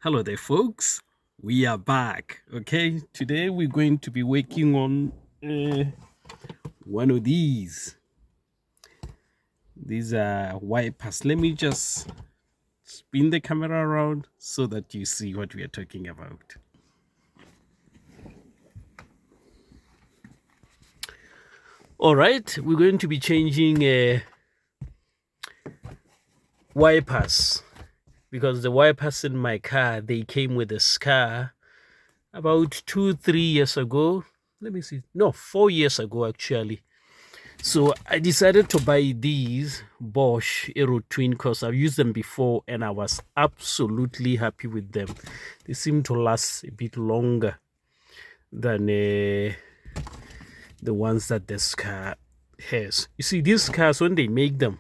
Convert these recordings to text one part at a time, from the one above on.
Hello there, folks. We are back. Okay, today we're going to be working on one of these. These are wipers. Let me just spin the camera around so that you see what we are talking about. All right, we're going to be changing wipers because the wipers in my car, they came with a scar about 2-3 years ago. Let me see. No, 4 years ago actually. So I decided to buy these Bosch Aero Twin because I've used them before and I was absolutely happy with them. They seem to last a bit longer than the ones that this car has. You see, these cars, when they make them,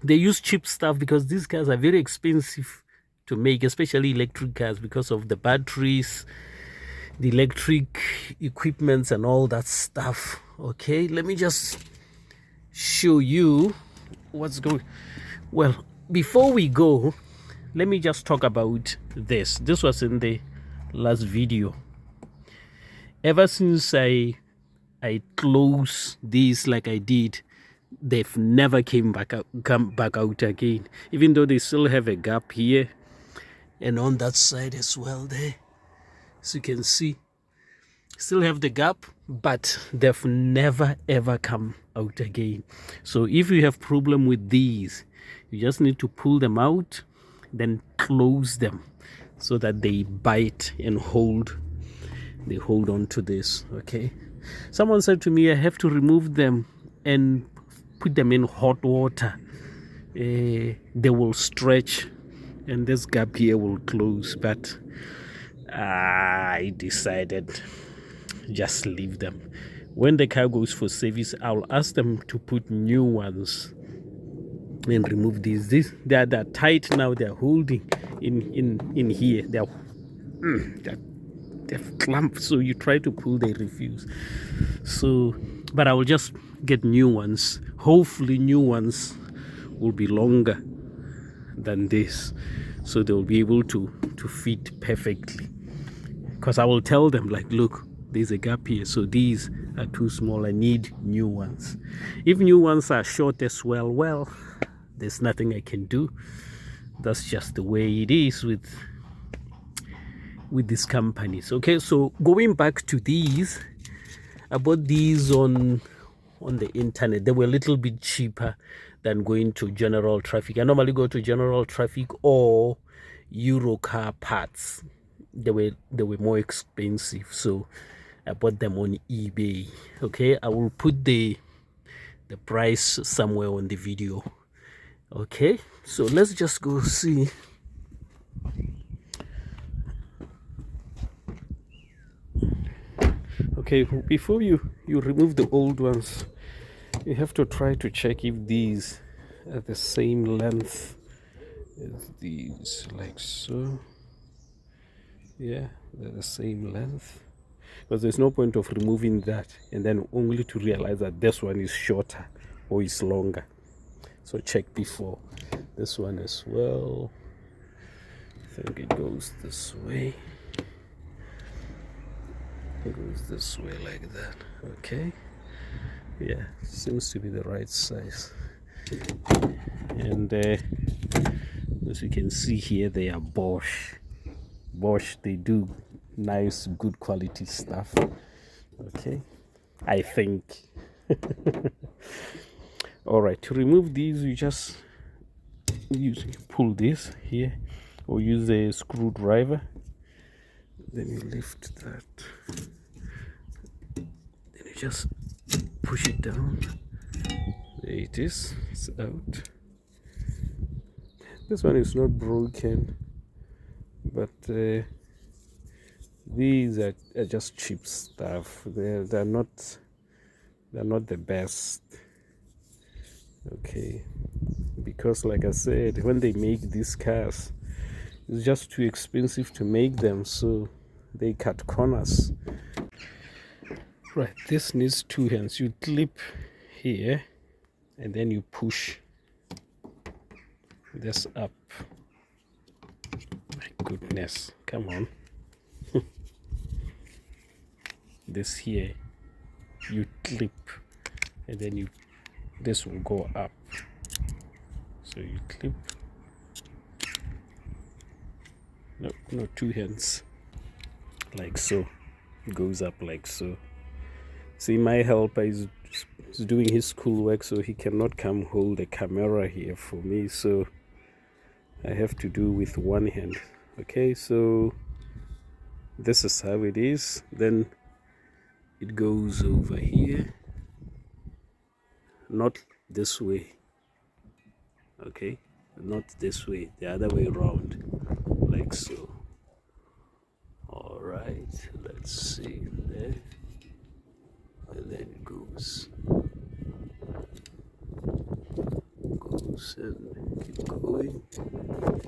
they use cheap stuff because these cars are very expensive to make, especially electric cars, because of the batteries, the electric equipments and all that stuff. Okay, let me just show you what's going. Well, before we go, let me just talk about this was in the last video. Ever since I closed these like I did, they've never come back out again, even though they still have a gap here and on that side as well there, as you can see, still have the gap, but they've never ever come out again. So if you have problem with these, you just need to pull them out, then close them so that they bite and hold on to this. Okay, someone said to me I have to remove them and put them in hot water. They will stretch and this gap here will close, but I decided just leave them. When the car goes for service, I'll ask them to put new ones and remove these. They're tight now. They're holding in here. They're clamped. So you try to pull, they refuse. So, but I will just get new ones. Hopefully, new ones will be longer than this, so they'll be able to fit perfectly. Because I will tell them, like, look, there's a gap here, so these are too small. I need new ones. If new ones are short as well, there's nothing I can do. That's just the way it is with these companies. Okay, so going back to these, I bought these on the internet. They were a little bit cheaper than going to General Traffic. I normally go to General Traffic or Euro car parts. They were more expensive, so I bought them on eBay. Okay, I will put the price somewhere on the video. Okay, so let's just go see. Okay, before you remove the old ones, you have to try to check if these are the same length as these, like so. Yeah, they're the same length, because there's no point of removing that and then only to realize that this one is shorter or is longer. So check before. This one as well, I think it goes this way. It goes this way like that. Okay, yeah, seems to be the right size. And as you can see here, they are Bosch. They do nice, good quality stuff. Okay, I think. All right, to remove these, you just pull this here or use a screwdriver. Then you lift that. Then you just push it down. There it is. It's out. This one is not broken, but these are just cheap stuff. They're not the best. Okay, because like I said, when they make these cars, it's just too expensive to make them, so they cut corners. Right, this needs two hands. You clip here and then you push this up. My goodness, come on. This here, you clip, and then this will go up. So you clip. No, two hands. Like so. It goes up like so. See, my helper is doing his schoolwork, so he cannot come hold the camera here for me, so I have to do with one hand. Okay, so this is how it is. Then it goes over here, not this way, okay, not this way, the other way around, like so. All right, let's see there, and then it goes and keep going like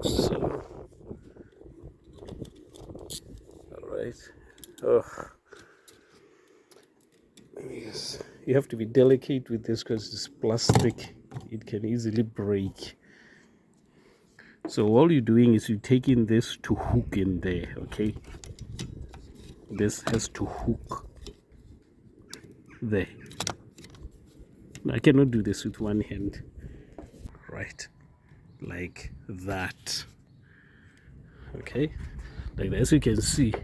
so. All right. Oh, yes, you have to be delicate with this because it's plastic, it can easily break. So all you're doing is you're taking this to hook in there, okay? This has to hook there. I cannot do this with one hand, right? Like that, okay? Like that. As you can see,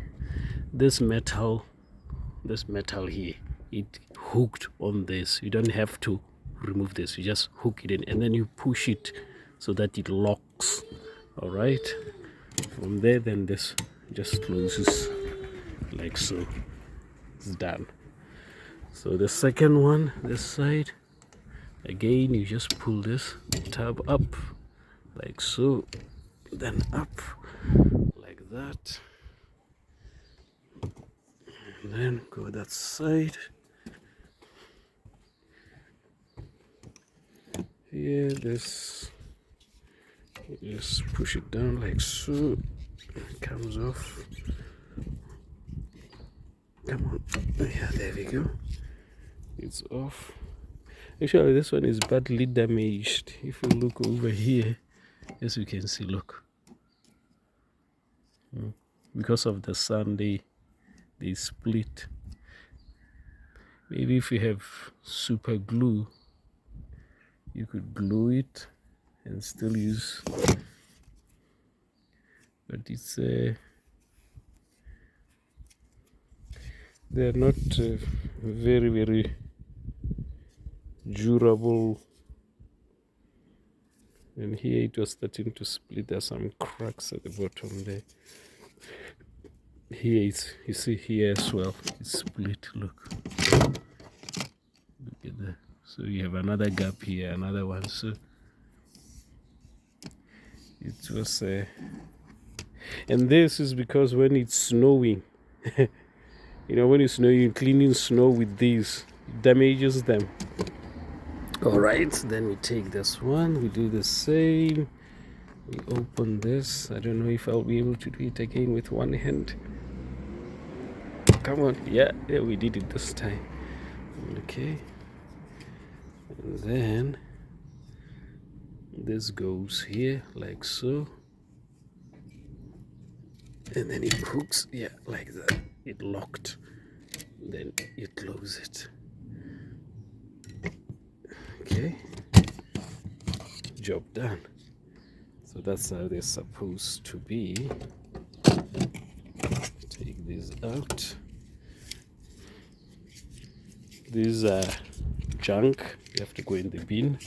this metal here, it hooked on this. You don't have to remove this, you just hook it in and then you push it so that it locks. All right, from there then this just closes like so. It's done. So the second one, this side, again you just pull this tab up like so, then up like that, and then go that side. Here, this, you just push it down like so, it comes off. Come on, yeah, there we go, it's off. Actually, this one is badly damaged. If you look over here, as you can see, look, because of the sun, they split. Maybe if you have super glue, you could glue it and still use, but it's they're not very durable. And here it was starting to split. There's some cracks at the bottom there. Here you see here as well, it's split. Look at that. So you have another gap here, another one. So it was and this is because when it's snowing, you know, when it's snowing, cleaning snow with these, it damages them. All right, then we take this one, we do the same, we open this. I don't know if I'll be able to do it again with one hand. Come on, yeah, we did it this time. Okay, and then this goes here like so, and then it hooks, yeah, like that. It locked, then you close it. Okay, job done. So that's how they're supposed to be. Take these out. These are junk, you have to go in the bin.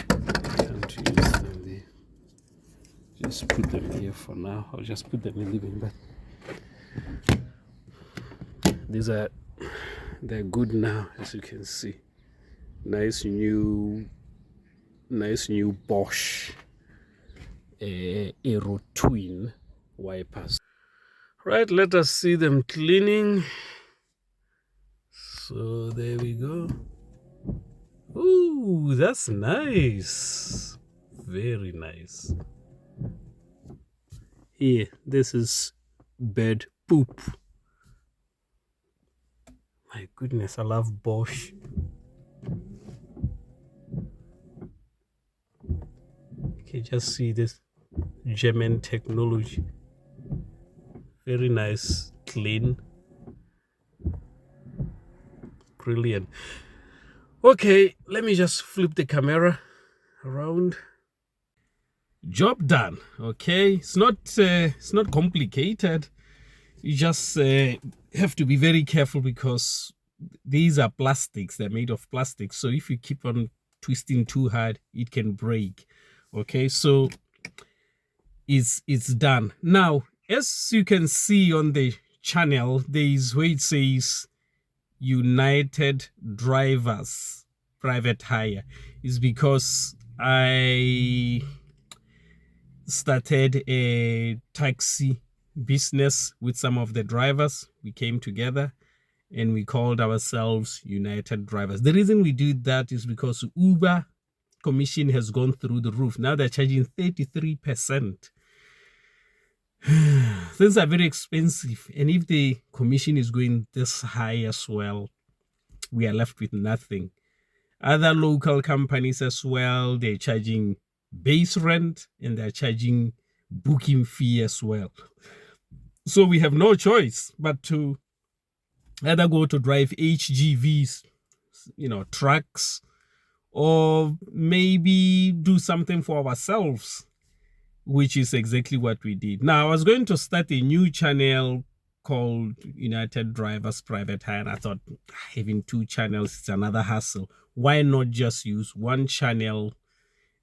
Can't use them there. Just put them here for now. I'll just put them in the bin. But these are, they're good now, as you can see. Nice new Bosch Aero Twin wipers. Right, let us see them cleaning. So there we go. Ooh, that's nice. Very nice. Here, this is bird poop. My goodness, I love Bosch. Okay, just see this. German technology. Very nice, clean, brilliant. Okay, let me just flip the camera around. Job done. Okay, it's not complicated. You just have to be very careful because these are plastics. They're made of plastic, so if you keep on twisting too hard, it can break. Okay, so it's done now. As you can see on the channel, there is where it says United Drivers Private Hire. Is because I started a taxi business with some of the drivers. We came together and we called ourselves United Drivers. The reason we did that is because Uber commission has gone through the roof. Now they're charging 33%. Things are very expensive, and if the commission is going this high as well, we are left with nothing. Other local companies as well, they're charging base rent and they're charging booking fee as well. So we have no choice but to either go to drive HGVs, trucks, or maybe do something for ourselves, which is exactly what we did. Now, I was going to start a new channel called United Drivers Private Hire, and I thought having two channels is another hassle. Why not just use one channel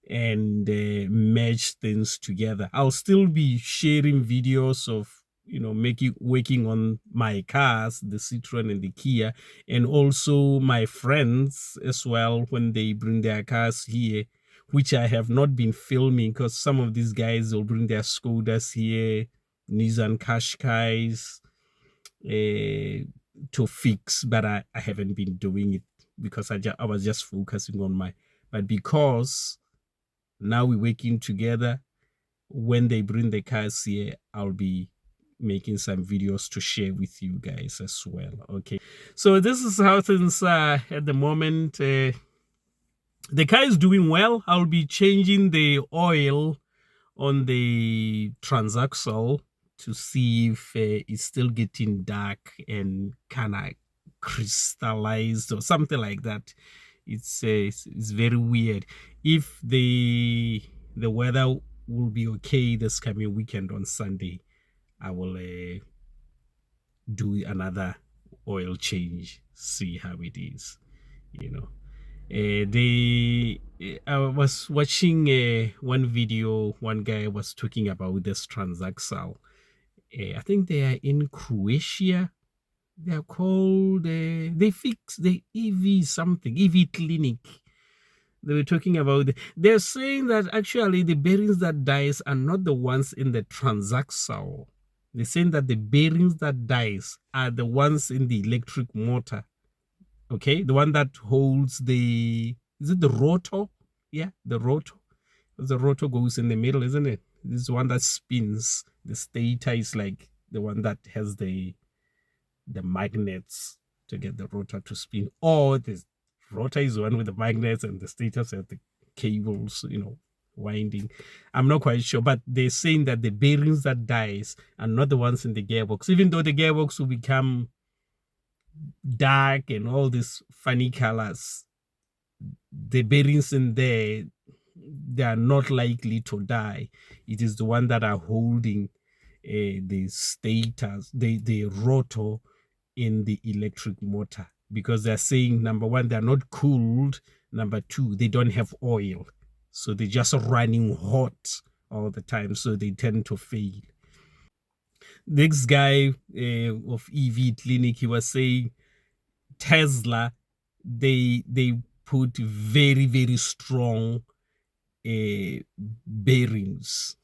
and merge things together? I'll still be sharing videos of working on my cars, the Citroen and the Kia, and also my friends as well when they bring their cars here, which I have not been filming because some of these guys will bring their Skodas here, Nissan Qashqais to fix, but I haven't been doing it because I was just focusing on but because now we're working together, when they bring the cars here, I'll be making some videos to share with you guys as well. Okay, so this is how things are at the moment. The car is doing well. I'll be changing the oil on the transaxle to see if it's still getting dark and kind of crystallized or something like that. It's very weird. If the weather will be okay this coming weekend on Sunday, I will do another oil change, see how it is. I was watching one video. One guy was talking about this transaxle. I think they are in Croatia. They are called. They fix the EV something, EV clinic. They were talking about. They're saying that actually the bearings that dies are not the ones in the transaxle. They're saying that the bearings that dies are the ones in the electric motor. Okay, the one that holds is it the rotor? Yeah, the rotor. The rotor goes in the middle, isn't it? This is one that spins. The stator is like the one that has the magnets to get the rotor to spin. Or the rotor is the one with the magnets and the stator has the cables, winding. I'm not quite sure, but they're saying that the bearings that dies are not the ones in the gearbox, even though the gearbox will become dark and all these funny colors. The bearings in there, they are not likely to die. It is the one that are holding the stators, the rotor in the electric motor, because they're saying, number one, they're not cooled. Number two, they don't have oil. So they're just running hot all the time. So they tend to fail. This guy of EV Clinic, he was saying Tesla, they put very, very strong bearings.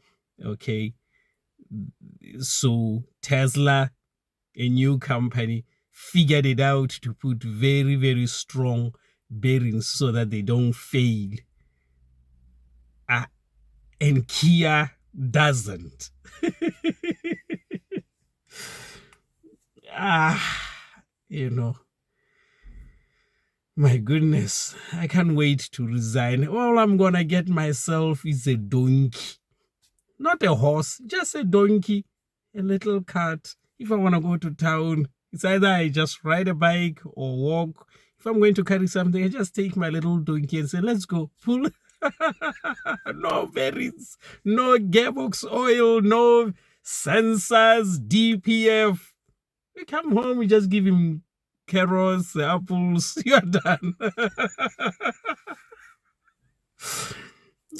Okay. So Tesla, a new company, figured it out to put very, very strong bearings so that they don't fail. And Kia doesn't. My goodness, I can't wait to resign. All I'm gonna get myself is a donkey. Not a horse, just a donkey, a little cart. If I want to go to town, it's either I just ride a bike or walk. If I'm going to carry something, I just take my little donkey and say, let's go. Pull. No berries, no gearbox oil, no sensors, DPF. We come home, we just give him carrots, apples, you're done.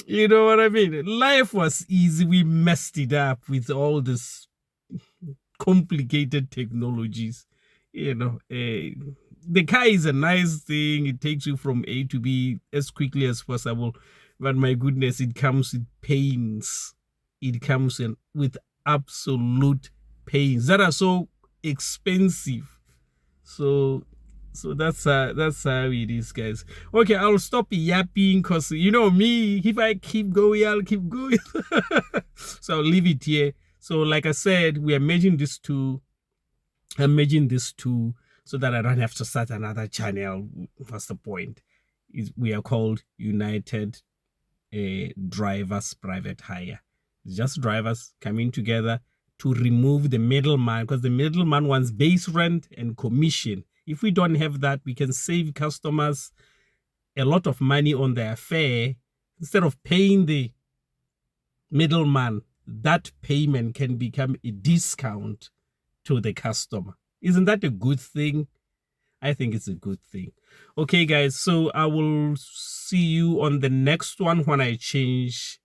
You know what I mean? Life was easy. We messed it up with all this complicated technologies. The car is a nice thing. It takes you from A to B as quickly as possible. But my goodness, it comes with pains. It comes with absolute pains that are so expensive. So that's how it is, guys. Okay, I'll stop yapping because you know me, if I keep going, I'll keep going. So I'll leave it here. So like I said, we are merging these two. I'm merging these two so that I don't have to start another channel. What's the point? We are called United Drivers Private Hire. It's just drivers coming together to remove the middleman, because the middleman wants base rent and commission. If we don't have that, we can save customers a lot of money on their fare. Instead of paying the middleman, that payment can become a discount to the customer. Isn't that a good thing? I think it's a good thing. Okay, guys, so I will see you on the next one when I change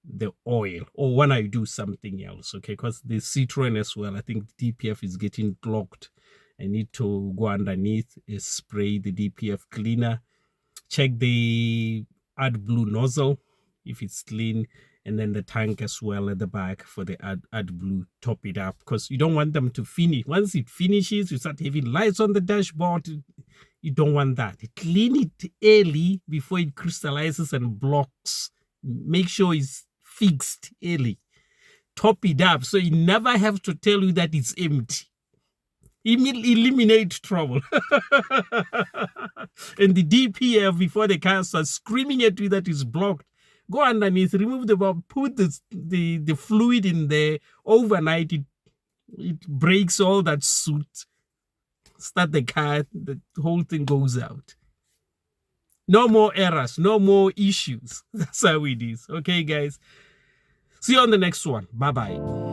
the oil or when I do something else, okay? Because the Citroen as well, I think the DPF is getting clogged. I need to go underneath, spray the DPF cleaner, check the AdBlue nozzle if it's clean, and then the tank as well at the back for the AdBlue, top it up, because you don't want them to finish. Once it finishes, you start having lights on the dashboard. You don't want that. Clean it early before it crystallizes and blocks. Make sure it's fixed early. Top it up so you never have to tell you that it's empty. Eliminate trouble. And the DPF, before the car starts screaming at you that it's blocked, go underneath, remove the bulb, put the fluid in there. Overnight, it breaks all that soot. Start the car, the whole thing goes out. No more errors, no more issues. That's how it is. Okay, guys. See you on the next one. Bye-bye.